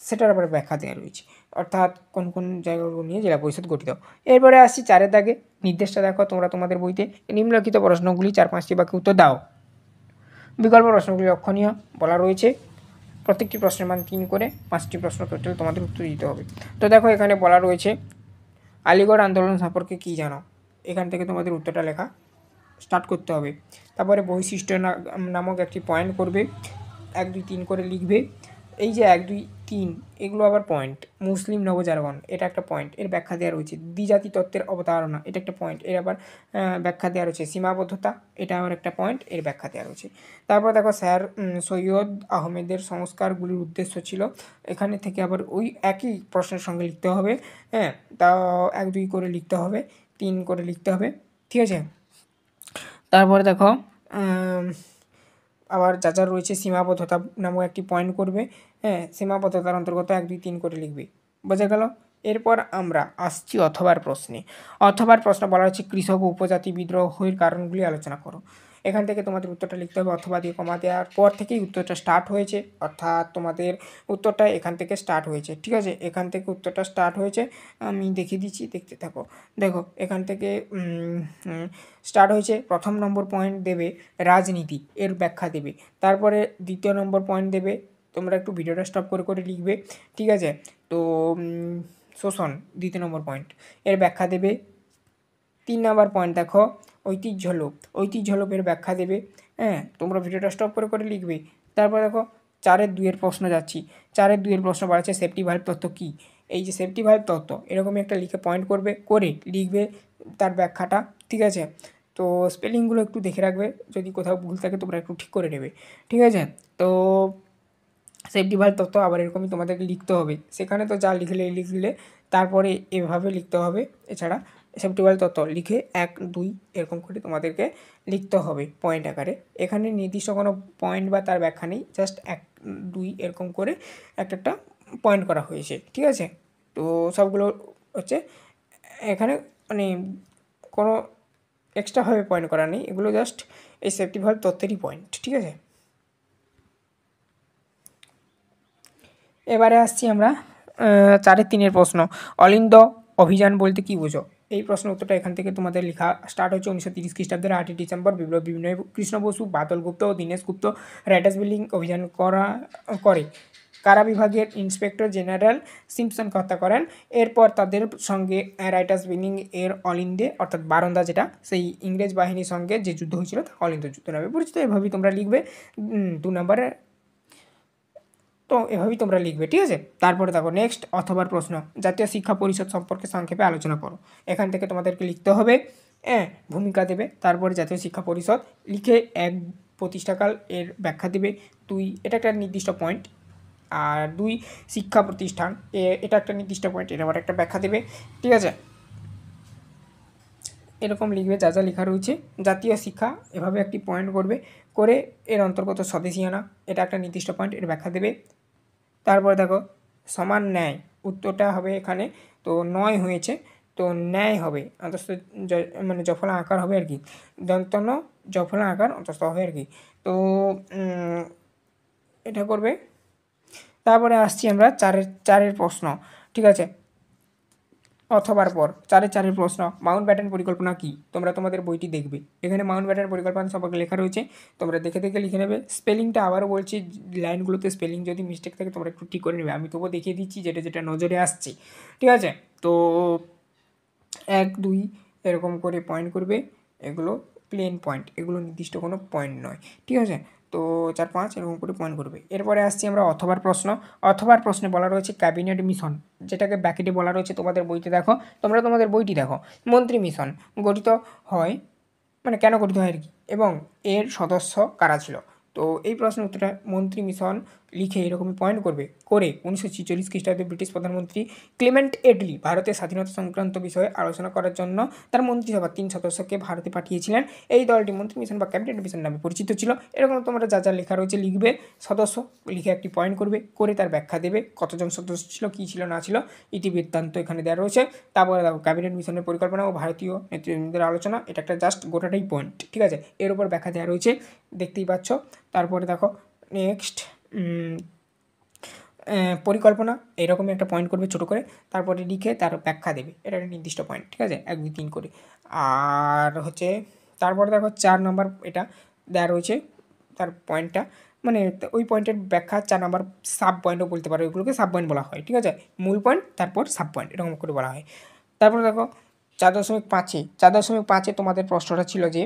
সেটার আবার ব্যাখ্যা দেওয়া রয়েছে, অর্থাৎ কোন কোন জায়গাগুলো নিয়ে জেলা পরিষদ গঠিত। এরপরে আসছি 4-এর দাগে। নির্দেশটা দেখো তোমরা তোমাদের বইতে, নিম্নলিখিত প্রশ্নগুলি 4-5টি বাক্যে উত্তর দাও। বিকল্প প্রশ্নগুলি লক্ষণীয় বলা রয়েছে, প্রত্যেকটি প্রশ্নের মান 3 করে, 5টি প্রশ্ন টোটাল তোমাদের উত্তর দিতে হবে। তো দেখো এখানে বলা রয়েছে আলিগড় আন্দোলন সম্পর্কে কী জানো, এখান থেকে তোমাদের উত্তরটা লেখা স্টার্ট করতে হবে। তারপরে বৈশিষ্ট্য নামক একটি পয়েন্ট করবে, 1 2 3 করে লিখবে। এই যে 1 2 3 এগুলো আবার পয়েন্ট। মুসলিম নবজাগরণ এটা একটা পয়েন্ট, এর ব্যাখ্যা দেওয়া রয়েছে। দ্বিজাতি তত্ত্বের অবতারণা এটা একটা পয়েন্ট, এর আবার ব্যাখ্যা দেওয়া রয়েছে। সীমাবদ্ধতা এটা আবার একটা পয়েন্ট, এর ব্যাখ্যা দেওয়া রয়েছে। তারপর দেখো স্যার সৈয়দ আহমেদের সংস্কারগুলির উদ্দেশ্য ছিল, এখানে থেকে আবার ওই একই প্রশ্নের সঙ্গে লিখতে হবে। হ্যাঁ, তাও 1 2 করে লিখতে হবে, 3 করে লিখতে হবে, ঠিক আছে। তারপরে দেখো আবার যা যা রয়েছে সীমাবদ্ধতা নামক একটি পয়েন্ট করবে। হ্যাঁ, সীমাবদ্ধতার অন্তর্গত 1 2 3 করে লিখবে। বোঝা গেল? এরপর আমরা আসছি অথবার প্রশ্নে। অথবার প্রশ্ন বলা হচ্ছে কৃষক ও উপজাতি বিদ্রোহের কারণগুলি আলোচনা করো। এখান থেকে তোমাদের উত্তরটা লিখতে হবে, অথবা দিয়ে কমা দেওয়ার পর থেকেই উত্তরটা স্টার্ট হয়েছে, অর্থাৎ তোমাদের উত্তরটা এখান থেকে স্টার্ট হয়েছে, ঠিক আছে। এখান থেকে উত্তরটা স্টার্ট হয়েছে, আমি দেখিয়ে দিচ্ছি, দেখতে থাকো। দেখো এখান থেকে স্টার্ট হয়েছে। প্রথম নম্বর পয়েন্ট দেবে রাজনীতি, এর ব্যাখ্যা দেবে। তারপরে দ্বিতীয় নম্বর পয়েন্ট দেবে, তোমরা একটু ভিডিওটা স্টপ করে করে লিখবে, ঠিক আছে। তো শোষণ দ্বিতীয় নম্বর পয়েন্ট, এর ব্যাখ্যা দেবে। 3 নম্বর পয়েন্ট দেখো ঐতিহ্য লোপ, ঐতিহ্য লোপের ব্যাখ্যা দেবে। হ্যাঁ, তোমরা ভিডিওটা স্টপ করে করে লিখবে। তারপর দেখো 4-এর 2-এর প্রশ্ন যাচ্ছি। 4-এর 2-এর প্রশ্ন বাড়াচ্ছে সেফটি ভালভ তত্ত্ব কী। এই যে সেফটি ভালভ তত্ত্ব এরকমই একটা লিখে পয়েন্ট করবে, করে লিখবে তার ব্যাখ্যাটা, ঠিক আছে। তো স্পেলিংগুলো একটু দেখে রাখবে, যদি কোথাও ভুল থাকে তোমরা একটু ঠিক করে নেবে, ঠিক আছে। তো সেফটি ভালভ তত্ত্ব আবার এরকমই তোমাদেরকে লিখতে হবে, সেখানে তো যা লিখলে তারপরে এভাবে লিখতে হবে। এছাড়া সেফটি ভালভ তত্ত্ব লিখে 1 2 এরকম করে তোমাদেরকে লিখতে হবে পয়েন্ট আকারে। এখানে নির্দিষ্ট কোনো পয়েন্ট বা তার ব্যাখ্যা নেই, জাস্ট 1 2 এরকম করে একটা পয়েন্ট করা হয়েছে, ঠিক আছে। তো সবগুলো হচ্ছে এখানে মানে কোনো এক্সট্রাভাবে পয়েন্ট করা নেই, এগুলো জাস্ট এই সেফটি ভালভ তত্ত্বেরই পয়েন্ট, ঠিক আছে। এবারে আসছি আমরা 4-এর 3-এর প্রশ্ন, অলিন্দ অভিযান বলতে কী বোঝো। এই প্রশ্নের উত্তরটা এখান থেকে তোমাদের লেখা স্টার্ট হচ্ছে 1930 খ্রিস্টাব্দের 8ই ডিসেম্বর বিপ্লব বিনয় কৃষ্ণ বসু, বাদল গুপ্ত ও দীনেশ গুপ্ত রাইটার্স বিল্ডিং অভিযান করে কারা বিভাগের ইন্সপেক্টর জেনারেল সিম্পসনকে হত্যা করেন। এরপর তাদের সঙ্গে রাইটার্স বিল্ডিং এর অলিন্দে অর্থাৎ বারন্দা যেটা সেই ইংরেজ বাহিনীর সঙ্গে যে যুদ্ধ হয়েছিল তা অলিন্দ যুদ্ধ নামে পরিচিত। এভাবেই তোমরা লিখবে 2 নম্বরে, তো এভাবেই তোমরা লিখবে, ঠিক আছে। তারপরে দেখো নেক্সট অথবার প্রশ্ন, জাতীয় শিক্ষা পরিষদ সম্পর্কে সংক্ষেপে আলোচনা করো। এখান থেকে তোমাদেরকে লিখতে হবে, ভূমিকা দেবে, তারপরে জাতীয় শিক্ষা পরিষদ লিখে 1 প্রতিষ্ঠাকাল এর ব্যাখ্যা দেবে। 2 এটা একটা নির্দিষ্ট পয়েন্ট, আর 2 শিক্ষা প্রতিষ্ঠান এটা একটা নির্দিষ্ট পয়েন্ট, এর আবার একটা ব্যাখ্যা দেবে, ঠিক আছে। এরকম লিখবে যা যা লেখা রয়েছে। জাতীয় শিক্ষা এভাবে একটি পয়েন্ট করবে, করে এর অন্তর্গত স্বদেশিয়ানা এটা একটা নির্দিষ্ট পয়েন্ট, এর ব্যাখ্যা দেবে। তারপরে দেখো সমান ন্যায়, উত্তরটা হবে এখানে তো 9 হয়েছে, তো ন্যায় হবে অন্তস্থ মানে জফলা আকার হবে আর কি, দন্তন্য জফলা আকার অন্তস্থ হবে আর কি। তো এটা করবে। তারপরে আসছি আমরা 4-এর প্রশ্ন, ঠিক আছে। অথবার পর 4-এর প্রশ্ন, মাউন্ট ব্যাটেন পরিকল্পনা কী। তোমরা তোমাদের বইটি দেখবে, এখানে মাউন্ট ব্যাটেন পরিকল্পনা সম্পর্কে লেখা রয়েছে, তোমরা দেখে দেখে লিখে নেবে। স্পেলিংটা আবারও বলছি, লাইনগুলোতে স্পেলিং যদি মিস্টেক থাকে তোমরা একটু ঠিক করে নেবে, আমি তবুও দেখিয়ে দিচ্ছি যেটা যেটা নজরে আসছে, ঠিক আছে। তো 1 2 এরকম করে পয়েন্ট করবে, এগুলো প্লেন পয়েন্ট, এগুলো নির্দিষ্ট কোনো পয়েন্ট নয়, ঠিক আছে। তো 4 5 এরকম করে পয়েন্ট করবে। এরপরে আসছি আমরা অথবার প্রশ্ন। অথবার প্রশ্নে বলা রয়েছে ক্যাবিনেট মিশন, যেটাকে ব্র্যাকেটে বলা রয়েছে তোমাদের বইতে দেখো, তোমরা তোমাদের বইটি দেখো। মন্ত্রী মিশন গঠিত হয়, মানে কেন গঠিত হয় আর কি, এবং এর সদস্য কারা ছিল। তো এই প্রশ্নের উত্তরটা মন্ত্রী মিশন লিখে এরকমই পয়েন্ট করবে। করে 1946 খ্রিস্টাব্দে ব্রিটিশ প্রধানমন্ত্রী ক্লেমেন্ট এটলি ভারতের স্বাধীনতা সংক্রান্ত বিষয়ে আলোচনা করার জন্য তার মন্ত্রিসভার 3 সদস্যকে ভারতে পাঠিয়েছিলেন। এই দলটি মন্ত্রী মিশন বা ক্যাবিনেট মিশন নামে পরিচিত ছিল। এরকম তোমরা যা যা লেখা রয়েছে লিখবে, সদস্য লিখে একটি পয়েন্ট করবে, করে তার ব্যাখ্যা দেবে কতজন সদস্য ছিল, কী ছিল না ছিল, ইতিবৃত্তান্ত এখানে দেওয়া রয়েছে। তারপরে দেখো ক্যাবিনেট মিশনের পরিকল্পনা ও ভারতীয় নেতৃবৃন্দের আলোচনা, এটা একটা জাস্ট গোটাটাই পয়েন্ট, ঠিক আছে। এর উপর ব্যাখ্যা দেওয়া রয়েছে, দেখতেই পাচ্ছ। তারপরে দেখো নেক্সট পরিকল্পনা, এরকমই একটা পয়েন্ট করবে ছোটো করে, তারপরে লিখে তার ব্যাখ্যা দেবে, এটা একটা নির্দিষ্ট পয়েন্ট, ঠিক আছে, 1 2 3 করে। আর হচ্ছে তারপরে দেখো 4 নম্বর এটা দেওয়া রয়েছে তার পয়েন্টটা, মানে ওই পয়েন্টের ব্যাখ্যা 4 নম্বর সাব পয়েন্টও বলতে পারে, ওইগুলোকে সাব পয়েন্ট বলা হয়, ঠিক আছে। মূল পয়েন্ট তারপর সাব পয়েন্ট এরকম করে বলা হয়। তারপরে দেখো 4.5 তোমাদের প্রশ্নটা ছিল যে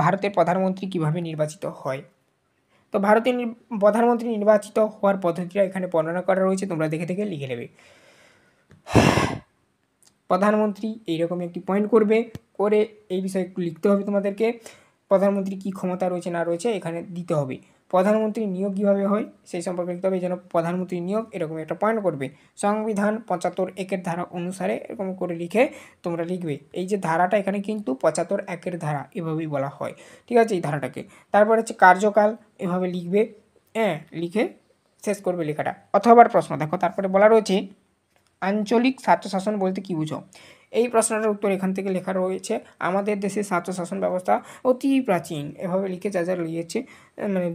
ভারতের প্রধানমন্ত্রী কীভাবে নির্বাচিত হয়। তো ভারতের প্রধানমন্ত্রী নির্বাচিত হওয়ার পদ্ধতিটা এখানে বর্ণনা করা রয়েছে, তোমরা দেখে দেখে লিখে নেবে। প্রধানমন্ত্রী এইরকম একটি পয়েন্ট করবে, করে এই বিষয়ে একটু লিখতে হবে তোমাদেরকে। প্রধানমন্ত্রী কী ক্ষমতা রয়েছে না রয়েছে এখানে দিতে হবে। প্রধানমন্ত্রী নিয়োগ কীভাবে হয় সেই সম্পর্কে লিখতে হবে, এই জন্য প্রধানমন্ত্রী নিয়োগ এরকম একটা পয়েন্ট করবে। সংবিধান 75(1) ধারা অনুসারে এরকম করে লিখে তোমরা লিখবে। এই যে ধারাটা এখানে কিন্তু 75(1) ধারা এভাবেই বলা হয়, ঠিক আছে, এই ধারাটাকে। তারপর হচ্ছে কার্যকাল, এভাবে লিখবে, লিখে শেষ করবে লেখাটা। অথবা প্রশ্ন দেখো তারপরে বলা রয়েছে আঞ্চলিক স্বায়ত্তশাসন বলতে কী বুঝো। এই প্রশ্নটার উত্তর এখান থেকে লেখা রয়েছে, আমাদের দেশের স্বায়ত্তশাসন ব্যবস্থা অতি প্রাচীন, এভাবে লিখে যা যা লিখেছে মানে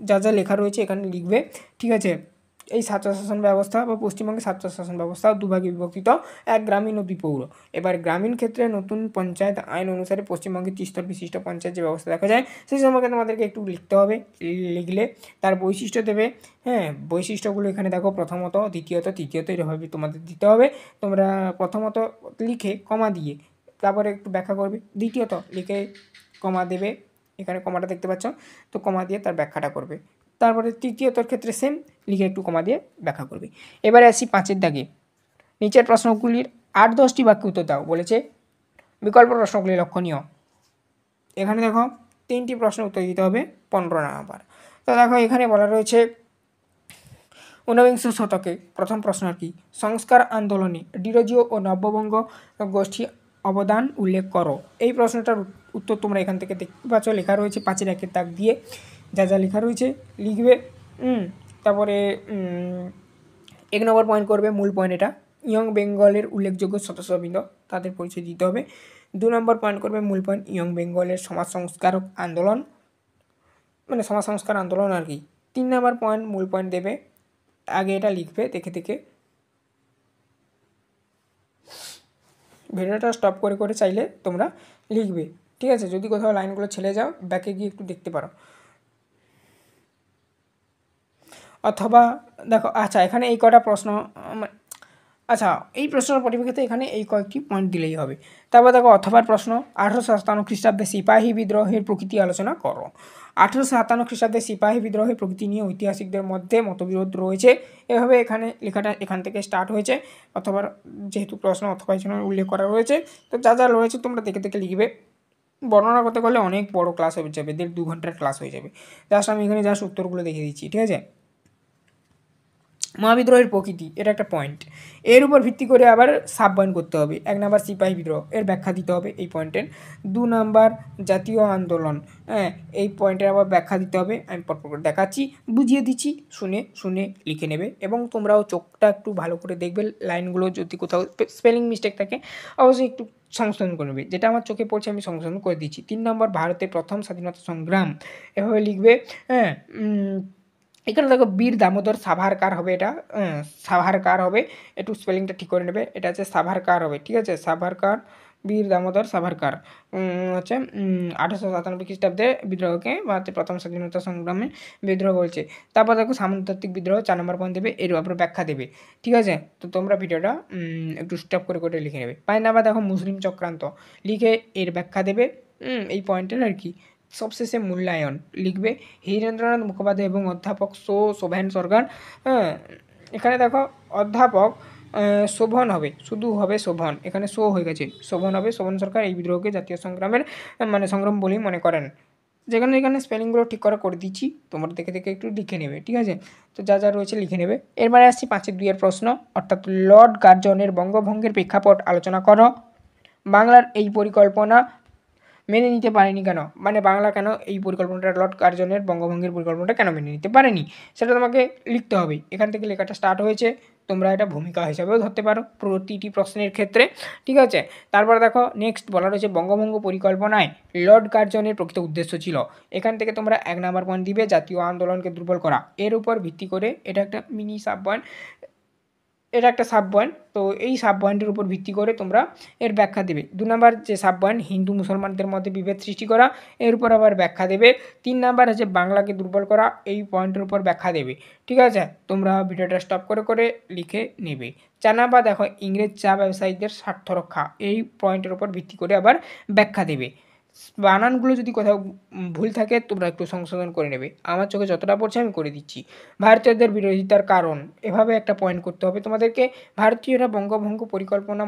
যা যা লেখা রয়েছে এখানে লিখবে, ঠিক আছে। এই স্বায়ত্তশাসন ব্যবস্থা বা পশ্চিমবঙ্গের স্বায়ত্তশাসন ব্যবস্থা দুভাগে বিভক্ত, এক গ্রামীণ ও 2 পৌর। এবার গ্রামীণ ক্ষেত্রে নতুন পঞ্চায়েত আইন অনুসারে পশ্চিমবঙ্গের 3 স্তর বিশিষ্ট পঞ্চায়েত যে ব্যবস্থা দেখা যায় সেই সম্পর্কে তোমাদেরকে একটু লিখতে হবে। লিখলে তার বৈশিষ্ট্য দেবে, বৈশিষ্ট্যগুলো এখানে দেখো, প্রথমত, দ্বিতীয়ত, তৃতীয়ত, এভাবে তোমাদের দিতে হবে। তোমরা প্রথমত লিখে কমা দিয়ে তারপরে একটু ব্যাখ্যা করবে, দ্বিতীয়ত লিখে কমা দেবে, এখানে কমাটা দেখতে পাচ্ছ, তো কমা দিয়ে তার ব্যাখ্যাটা করবে। তারপরে তৃতীয়তর ক্ষেত্রে সেম, লিখে একটু কমা দিয়ে ব্যাখ্যা করবে। এবারে আসি 5-এর দাগে, নিচের প্রশ্নগুলির 8-10টি বাক্য উত্তর দাও বলেছে। বিকল্প প্রশ্নগুলি লক্ষণীয়, এখানে দেখো 3টি প্রশ্ন উত্তর দিতে হবে 15 নাম্বার। তো দেখো এখানে বলা রয়েছে 19বিংশ শতকে প্রথম প্রশ্ন আর কি, সংস্কার আন্দোলনে ডিরোজিও ও নব্যবঙ্গ গোষ্ঠী অবদান উল্লেখ করো। এই প্রশ্নটার উত্তর তোমরা এখান থেকে দেখতে পাচ্ছ, লেখা রয়েছে 5-1 দাগ দিয়ে যা যা লেখা রয়েছে লিখবে। তারপরে 1 নম্বর পয়েন্ট করবে, মূল পয়েন্ট এটা, ইয়ং বেঙ্গলের উল্লেখযোগ্য সদস্যবৃন্দ তাদের পরিচয় দিতে হবে। 2 নম্বর পয়েন্ট করবে, মূল পয়েন্ট, ইয়ং বেঙ্গলের সমাজ সংস্কারক আন্দোলন, মানে সমাজ সংস্কার আন্দোলন আর কি। 3 নম্বর পয়েন্ট, মূল পয়েন্ট দেবে, আগে এটা লিখবে দেখে দেখে, ভিডিওটা স্টপ করে করে চাইলে তোমরা লিখবে, ঠিক আছে। যদি কোথাও লাইনগুলো ছেড়ে যাও ব্যাকে গিয়ে একটু দেখতে পারো। অথবা দেখো, আচ্ছা এখানে এই কটা প্রশ্ন, আচ্ছা এই প্রশ্নের পরিপ্রেক্ষিতে এখানে এই কয়েকটি পয়েন্ট দিলেই হবে। তারপর দেখো অথবার প্রশ্ন, 1857 খ্রিস্টাব্দে সিপাহী বিদ্রোহের প্রকৃতি আলোচনা করো। 1857 খ্রিস্টাব্দে সিপাহী বিদ্রোহের প্রকৃতি নিয়ে ঐতিহাসিকদের মধ্যে মতবিরোধ রয়েছে, এভাবে এখানে লেখাটা এখান থেকে স্টার্ট হয়েছে। অথবা যেহেতু প্রশ্ন অথবা এখানে উল্লেখ করা রয়েছে, তো যা যা রয়েছে তোমরা দেখে দেখে লিখবে। বর্ণনা করতে গেলে অনেক বড় ক্লাস হয়ে যাবে, 1.5-2 ঘন্টার ক্লাস হয়ে যাবে। জাস্ট আমি এখানে জাস্ট উত্তরগুলো দেখিয়ে দিচ্ছি, ঠিক আছে। মহাবিদ্রোহের প্রকৃতি, এটা একটা পয়েন্ট, এর উপর ভিত্তি করে আবার সাব পয়েন্ট করতে হবে। 1 নাম্বার সিপাহী বিদ্রোহ, এর ব্যাখ্যা দিতে হবে এই পয়েন্টের। 2 নাম্বার জাতীয় আন্দোলন, এই পয়েন্টের আবার ব্যাখ্যা দিতে হবে। আমি পরপর করে দেখাচ্ছি, বুঝিয়ে দিচ্ছি, শুনে শুনে লিখে নেবে এবং তোমরাও চোখটা একটু ভালো করে দেখবে, লাইনগুলো যদি কোথাও স্পেলিং মিস্টেক থাকে অবশ্যই একটু সংশোধন করে নেবে, যেটা আমার চোখে পড়ছে আমি সংশোধন করে দিচ্ছি। 3 নম্বর ভারতের প্রথম স্বাধীনতা সংগ্রাম, এভাবে লিখবে। এখানে দেখো বীর দামোদর সাভারকার হবে, এটা সাভারকার হবে, একটু স্পেলিংটা ঠিক করে নেবে, এটা হচ্ছে সাভারকার হবে, ঠিক আছে, সাভারকার, বীর দামোদর সাভারকার হচ্ছে 1897 খ্রিস্টাব্দে বিদ্রোহকে ভারতের প্রথম স্বাধীনতা সংগ্রামে বিদ্রোহ বলছে। তারপর দেখো সামন্ততান্ত্রিক বিদ্রোহ 4 নম্বর পয়েন্ট দেবে, এর উপরে ব্যাখ্যা দেবে, ঠিক আছে। তো তোমরা ভিডিওটা একটু স্টপ করে করে লিখে নেবে। 5 নাম্বার দেখো মুসলিম চক্রান্ত, লিখে এর ব্যাখ্যা দেবে, এই পয়েন্টের আর কি। সবশেষে মূল্যায়ন লিখবে, হীরেন্দ্রনাথ মুখোপাধ্যায় এবং অধ্যাপক শোভন সরকার। এখানে দেখো অধ্যাপক শোভন হবে, শুধু হবে শোভন, এখানে হয়ে গেছে, শোভন হবে, শোভন সরকার এই বিদ্রোহকে জাতীয় সংগ্রামের মানে সংগ্রাম বলেই মনে করেন। যেখানে যেখানে স্পেলিংগুলো ঠিক করে দিচ্ছি, তোমরা দেখে দেখে একটু লিখে নেবে, ঠিক আছে? তো যা যা রয়েছে লিখে নেবে। এরপরে আসছি 5-2 প্রশ্ন, অর্থাৎ লর্ড কার্জনের বঙ্গভঙ্গের প্রেক্ষাপট আলোচনা করো। বাংলার এই পরিকল্পনা মেনে নিতে পারেনি কেন, মানে বাংলা কেন এই পরিকল্পনাটা, লর্ড কার্জনের বঙ্গভঙ্গের পরিকল্পনাটা কেন মেনে নিতে পারেনি, সেটা তোমাকে লিখতে হবে। এখান থেকে লেখাটা স্টার্ট হয়েছে, তোমরা এটা ভূমিকা হিসাবেও ধরতে পারো প্রতিটি প্রশ্নের ক্ষেত্রে, ঠিক আছে? তারপর দেখো নেক্সট বলা রয়েছে বঙ্গভঙ্গ পরিকল্পনায় লর্ড কার্জনের প্রকৃত উদ্দেশ্য ছিল। এখান থেকে তোমরা 1 নম্বর পয়েন্ট দিবে, জাতীয় আন্দোলনকে দুর্বল করা। এর উপর ভিত্তি করে এটা একটা মিনি সাব পয়েন্ট, এটা একটা সাব পয়েন্ট, তো এই সাব পয়েন্টের উপর ভিত্তি করে তোমরা এর ব্যাখ্যা দেবে। 2 নাম্বার যে সাব পয়েন্ট, হিন্দু মুসলমানদের মধ্যে বিভেদ সৃষ্টি করা, এর উপর আবার ব্যাখ্যা দেবে। 3 নাম্বার হচ্ছে বাংলাকে দুর্বল করা, এই পয়েন্টের উপর ব্যাখ্যা দেবে, ঠিক আছে? তোমরা ভিডিওটা স্টপ করে করে লিখে নেবে। 4 নাম্বার দেখো ইংরেজ চা ব্যবসায়ীদের স্বার্থ রক্ষা, এই পয়েন্টের উপর ভিত্তি করে আবার ব্যাখ্যা দেবে। বানানগুলো যদি কোথাও ভুল থাকে তোমরা একটু সংশোধন করে নেবে, আমার চোখে যতটা পড়ছে আমি করে দিচ্ছি। ভারতীয়দের বিরোধিতার কারণ, এভাবে একটা পয়েন্ট করতে হবে তোমাদেরকে। ভারতীয়রা বঙ্গভঙ্গ পরিকল্পনা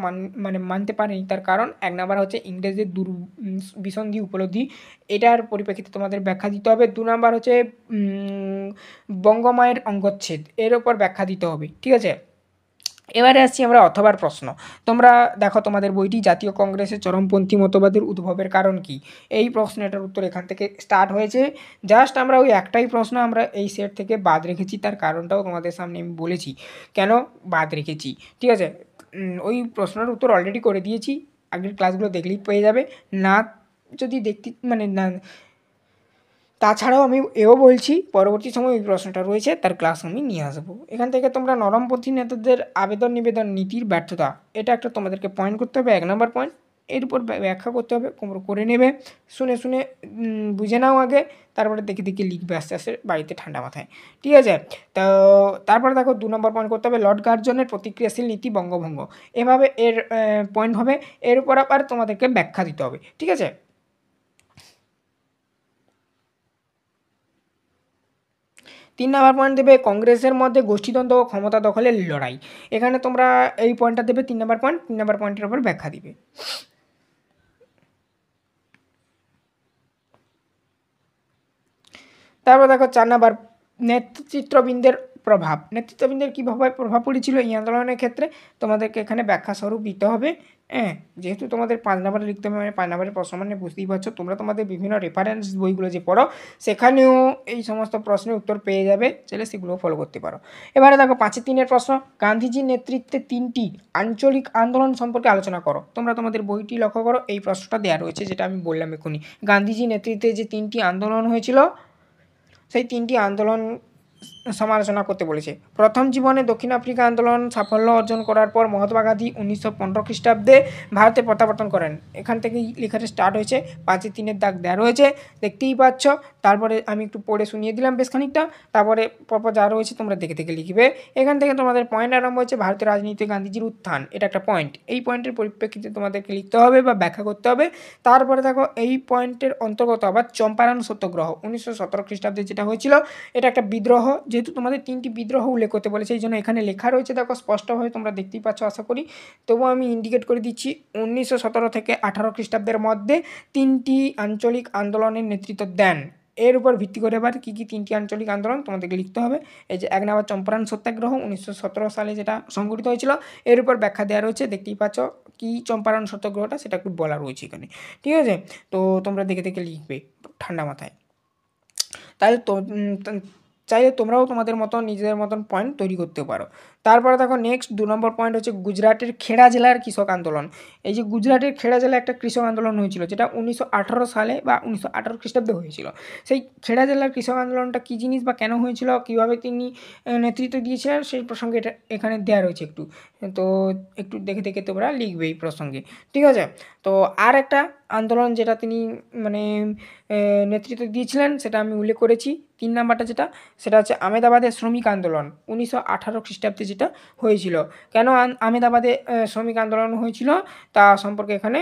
মানতে পারেনি, তার কারণ 1 নাম্বার হচ্ছে ইংরেজদের বিসন্ধি উপলব্ধি, এটার পরিপ্রেক্ষিতে তোমাদের ব্যাখ্যা দিতে হবে। 2 নাম্বার হচ্ছে বঙ্গমায়ের অঙ্গচ্ছেদ, এর ওপর ব্যাখ্যা দিতে হবে, ঠিক আছে? এবারে আসছি আমরা অথবার প্রশ্ন। তোমরা দেখো তোমাদের বইটি জাতীয় কংগ্রেসের চরমপন্থী মতবাদের উদ্ভবের কারণ কি, এই প্রশ্নটার উত্তর এখান থেকে স্টার্ট হয়েছে। জাস্ট আমরা ওই একটাই প্রশ্ন আমরা এই সেট থেকে বাদ রেখেছি, তার কারণটাও তোমাদের সামনে আমি বলেছি কেন বাদ রেখেছি, ঠিক আছে? ওই প্রশ্নের উত্তর অলরেডি করে দিয়েছি, আগের ক্লাসগুলো দেখলেই পেয়ে যাবে। না যদি দেখতে মানে না, তাছাড়াও আমি এও বলছি পরবর্তী সময় ওই প্রশ্নটা রয়েছে তার ক্লাস আমি নিয়ে আসবো। এখান থেকে তোমরা নরমপন্থী নেতাদের আবেদন নিবেদন নীতির ব্যর্থতা, এটা একটা তোমাদেরকে পয়েন্ট করতে হবে, 1 নম্বর পয়েন্ট। এর উপর ব্যাখ্যা করতে হবে, করে নেবে, শুনে শুনে বুঝে নাও আগে, তারপরে দেখে দেখে লিখবে আস্তে আস্তে বাড়িতে ঠান্ডা মাথায়, ঠিক আছে? তো তারপরে দেখো 2 নম্বর পয়েন্ট করতে হবে লর্ড কার্জনের প্রতিক্রিয়াশীল নীতি বঙ্গভঙ্গ, এভাবে এর পয়েন্ট হবে। এর উপর আবার তোমাদেরকে ব্যাখ্যা দিতে হবে, ঠিক আছে? 3 নাম্বার পয়েন্ট দেবে কংগ্রেসের মধ্যে গোষ্ঠীদ্বন্দ্ব ও ক্ষমতা দখলের লড়াই, এখানে তোমরা এই পয়েন্টটা দেবে 3 নাম্বার পয়েন্ট, 3 নাম্বার পয়েন্টের উপর ব্যাখ্যা দিবে। তারপর দেখো 4 নাম্বার নেতৃত্ববৃন্দের প্রভাব, নেতৃত্ববৃন্দের কীভাবে প্রভাব পড়েছিল এই আন্দোলনের ক্ষেত্রে, তোমাদেরকে এখানে ব্যাখ্যা স্বরূপ দিতে হবে। হ্যাঁ, যেহেতু তোমাদের 5 নাম্বারে লিখতে হবে, মানে 5 নাম্বারের প্রশ্ন মানে বুঝতেই পারছো, তোমরা তোমাদের বিভিন্ন রেফারেন্স বইগুলো যে পড়ো সেখানেও এই সমস্ত প্রশ্নের উত্তর পেয়ে যাবে, চাইলে সেগুলো ফলো করতে পারো। এবারে দেখো 5-3 প্রশ্ন, গান্ধীজির নেতৃত্বে 3টি আঞ্চলিক আন্দোলন সম্পর্কে আলোচনা করো। তোমরা তোমাদের বইটি লক্ষ্য করো, এই প্রশ্নটা দেওয়া রয়েছে যেটা আমি বললাম এখনই, গান্ধীজির নেতৃত্বে যে 3টি আন্দোলন হয়েছিল সেই 3টি আন্দোলন সমালোচনা করতে বলেছে। প্রথম জীবনে দক্ষিণ আফ্রিকা আন্দোলন সাফল্য অর্জন করার পর মহাত্মা গান্ধী 1915 খ্রিস্টাব্দে ভারতে প্রত্যাবর্তন করেন, এখান থেকেই লেখাটা স্টার্ট হয়েছে, 5-3 দাগ দেওয়া রয়েছে দেখতেই পাচ্ছ। তারপরে আমি একটু পড়ে শুনিয়ে দিলাম বেশ খানিকটা, তারপরে পরপর যা রয়েছে তোমরা দেখে দেখে লিখবে। এখান থেকে তোমাদের পয়েন্ট আরম্ভ হচ্ছে ভারতের রাজনীতিতে গান্ধীজির উত্থান, এটা একটা পয়েন্ট, এই পয়েন্টের পরিপ্রেক্ষিতে তোমাদেরকে লিখতে হবে বা ব্যাখ্যা করতে হবে। তারপরে দেখো এই পয়েন্টের অন্তর্গত আবার চম্পারণ সত্যাগ্রহ 1917 খ্রিস্টাব্দে যেটা হয়েছিল, এটা একটা বিদ্রোহ, যেহেতু তোমাদের 3টি বিদ্রোহ উল্লেখ করতে বলেছে এই জন্য এখানে লেখা রয়েছে, দেখো স্পষ্টভাবে তোমরা দেখতেই পাচ্ছ আশা করি, তবুও আমি ইন্ডিকেট করে দিচ্ছি 1917 থেকে 18 খ্রিস্টাব্দের মধ্যে 3টি আঞ্চলিক আন্দোলনের নেতৃত্ব দেন। এর উপর ভিত্তি করে এবার কী কী 3টি আঞ্চলিক আন্দোলন তোমাদেরকে লিখতে হবে। এই যে 1 নম্বর চম্পারণ সত্যাগ্রহ 1917 সালে যেটা সংঘটিত হয়েছিল, এর উপর ব্যাখ্যা দেওয়া রয়েছে, দেখতেই পাচ্ছ কী চম্পারণ সত্যাগ্রহটা সেটা একটু বলা রয়েছে এখানে, ঠিক আছে? তো তোমরা দেখে দেখে লিখবে ঠান্ডা মাথায়, তাহলে তো চাইলে তোমরাও তোমাদের মতন নিজেদের মতন পয়েন্ট তৈরি করতে পারো। তারপরে দেখো নেক্সট 2 নম্বর পয়েন্ট হচ্ছে গুজরাটের খেড়া জেলার কৃষক আন্দোলন। এই যে গুজরাটের খেড়া জেলায় একটা কৃষক আন্দোলন হয়েছিল যেটা 1918 সালে বা 1918 খ্রিস্টাব্দে হয়েছিল। সেই খেড়া জেলার কৃষক আন্দোলনটা কী জিনিস বা কেন হয়েছিল, কীভাবে তিনি নেতৃত্ব দিয়েছিলেন সেই প্রসঙ্গে এটা এখানে দেওয়া রয়েছে একটু, তো একটু দেখে দেখে তোমরা লিখবে এই প্রসঙ্গে, ঠিক আছে? তো আর একটা আন্দোলন যেটা তিনি মানে নেতৃত্ব দিয়েছিলেন সেটা আমি উল্লেখ করেছি, 3 নাম্বারটা যেটা সেটা হচ্ছে আহমেদাবাদের শ্রমিক আন্দোলন 1918 খ্রিস্টাব্দে যেটা হয়েছিল। কেন আহমেদাবাদে শ্রমিক আন্দোলন হয়েছিল তা সম্পর্কে এখানে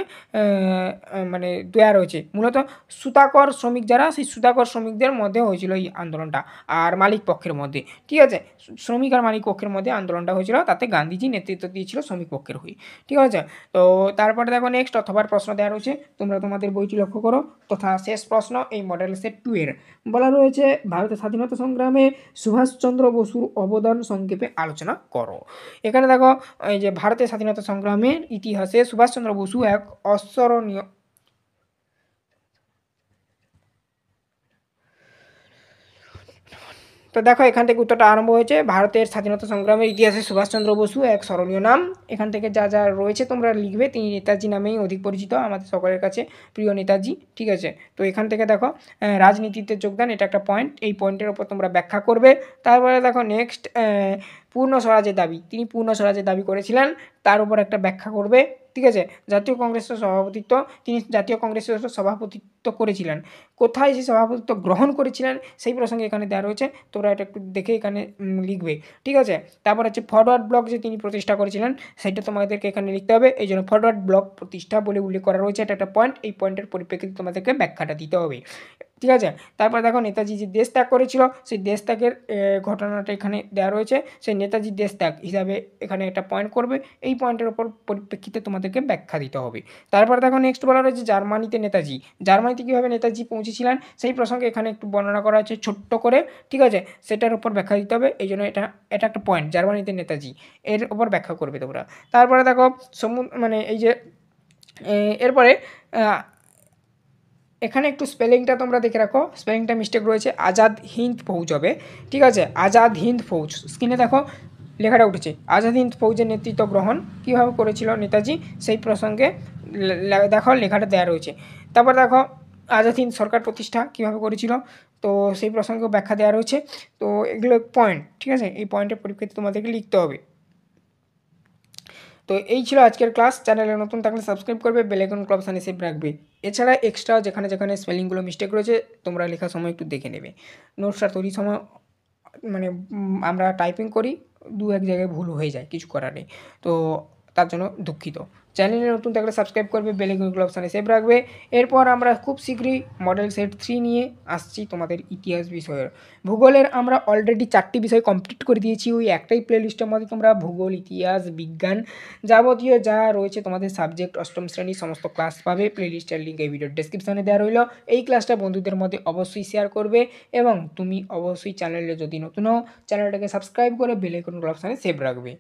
মানে দেয়া রয়েছে। মূলত সুতাকর শ্রমিক যারা, সেই সুতাকর শ্রমিকদের মধ্যে হয়েছিল এই আন্দোলনটা, আর মালিক পক্ষের মধ্যে। ঠিক আছে, শ্রমিক আর মালিক পক্ষের মধ্যে আন্দোলনটা হয়েছিল, তাতে গান্ধীজি নেতৃত্ব দিয়েছিল শ্রমিক পক্ষের হয়ে। ঠিক আছে, তো তারপরে দেখো নেক্সট অথবার প্রশ্ন দেওয়া রয়েছে, তোমরা তোমাদের বইটি লক্ষ্য করো। তথা শেষ প্রশ্ন এই মডেল সেট 2 এর বলা রয়েছে ভারতের স্বাধীনতা সংগ্রামে সুভাষচন্দ্র বসুর অবদান সংক্ষেপে আলোচনা করো। এখানে দেখো এই যে ভারতের স্বাধীনতা সংগ্রামের ইতিহাসে সুভাষচন্দ্র বসু এক অস্মরণীয় তো দেখো এখান থেকে উত্তরটা আরম্ভ হয়েছে, ভারতের স্বাধীনতা সংগ্রামের ইতিহাসে সুভাষচন্দ্র বসু এক স্মরণীয় নাম। এখান থেকে যা যা রয়েছে তোমরা লিখবে, তিনি নেতাজি নামেই অধিক পরিচিত আমাদের সকলের কাছে, প্রিয় নেতাজি। ঠিক আছে, তো এখান থেকে দেখো রাজনীতিতে যোগদান, এটা একটা পয়েন্ট, এই পয়েন্টের ওপর তোমরা ব্যাখ্যা করবে। তারপরে দেখো নেক্সট পূর্ণ স্বরাজের দাবি, তিনি পূর্ণ স্বরাজের দাবি করেছিলেন, তার উপর একটা ব্যাখ্যা করবে। ঠিক আছে, জাতীয় কংগ্রেসের সভাপতিত্ব, তিনি জাতীয় কংগ্রেসের সভাপতিত্ব করেছিলেন, কোথায় সেই সভাপতিত্ব গ্রহণ করেছিলেন সেই প্রসঙ্গে এখানে দেওয়া রয়েছে, তোমরা এটা একটু দেখে এখানে লিখবে। ঠিক আছে, তারপর হচ্ছে ফরওয়ার্ড ব্লক যে তিনি প্রতিষ্ঠা করেছিলেন সেটা তোমাদেরকে এখানে লিখতে হবে, এই জন্য ফরওয়ার্ড ব্লক প্রতিষ্ঠা বলে উল্লেখ করা রয়েছে, এটা একটা পয়েন্ট, এই পয়েন্টের পরিপ্রেক্ষিতে তোমাদেরকে ব্যাখ্যাটা দিতে হবে। ঠিক আছে, তারপর দেখো নেতাজি যে দেশ ত্যাগ করেছিল সেই দেশ ত্যাগের ঘটনাটা এখানে দেওয়া রয়েছে, সেই নেতাজি দেশ ত্যাগ হিসাবে এখানে একটা পয়েন্ট করবে, এই পয়েন্টের ওপর পরিপ্রেক্ষিতে তোমাদেরকে ব্যাখ্যা দিতে হবে। তারপর দেখো নেক্সট বলা রয়েছে জার্মানিতে নেতাজি, জার্মানিতে কীভাবে নেতাজি পৌঁছেছিলেন সেই প্রসঙ্গে এখানে একটু বর্ণনা করা হচ্ছে ছোট্ট করে। ঠিক আছে, সেটার উপর ব্যাখ্যা দিতে হবে, এই জন্য এটা একটা পয়েন্ট, জার্মানিতে নেতাজি, এর ওপর ব্যাখ্যা করবে তোমরা। তারপরে দেখো মানে এই যে এরপরে এখানে একটু স্পেলিংটা তোমরা দেখে রাখো, স্পেলিংটা মিস্টেক রয়েছে, আজাদ হিন্দ ফৌজ হবে। ঠিক আছে, আজাদ হিন্দ ফৌজ, স্ক্রিনে দেখো লেখাটা উঠেছে, আজাদ হিন্দ ফৌজের নেতৃত্ব গ্রহণ কীভাবে করেছিল নেতাজি সেই প্রসঙ্গে দেখো লেখাটা দেওয়া রয়েছে। তারপর দেখো আজাদ হিন্দ সরকার প্রতিষ্ঠা কীভাবে করেছিল, তো সেই প্রসঙ্গেও ব্যাখ্যা দেওয়া রয়েছে। তো এগুলো পয়েন্ট, ঠিক আছে, এই পয়েন্টের পরিপ্রেক্ষিতে তোমাদেরকে লিখতে হবে। তো এই ছিল আজকের ক্লাস, চ্যানেলে নতুন থাকলে সাবস্ক্রাইব করবে, বেল আইকন অপশানে সেভ রাখবে। এছাড়া এক্সট্রা যেখানে যেখানে স্পেলিংগুলো মিস্টেক রয়েছে তোমরা লেখার সময় একটু দেখে নেবে, নোটসটা তৈরির সময় মানে আমরা টাইপিং করি, দু এক জায়গায় ভুল হয়ে যায়, কিছু করার নেই, তো তার জন্য দুঃখিত। চ্যানেলে নতুন থাকলে সাবস্ক্রাইব করবে, বেল আইকন অপশানে সেভ রাখবে। এরপর আমরা খুব শীঘ্রই মডেল সেট 3 নিয়ে আসছি তোমাদের ইতিহাস বিষয়ের। ভূগোলের আমরা অলরেডি 4টি বিষয় কমপ্লিট করে দিয়েছি, ওই একটাই প্লেলিস্টের মধ্যে তোমরা ভূগোল, ইতিহাস, বিজ্ঞান যাবতীয় যা রয়েছে তোমাদের সাবজেক্ট অষ্টম শ্রেণীর সমস্ত ক্লাস পাবে, প্লেলিস্টের লিঙ্ক এই ভিডিওর ডেসক্রিপশনে দেওয়া রইল। এই ক্লাসটা বন্ধুদের মধ্যে অবশ্যই শেয়ার করবে, এবং তুমি অবশ্যই চ্যানেলে যদি নতুন হও চ্যানেলটাকে সাবস্ক্রাইব করে বেল আইকন অপশানে সেভ রাখবে।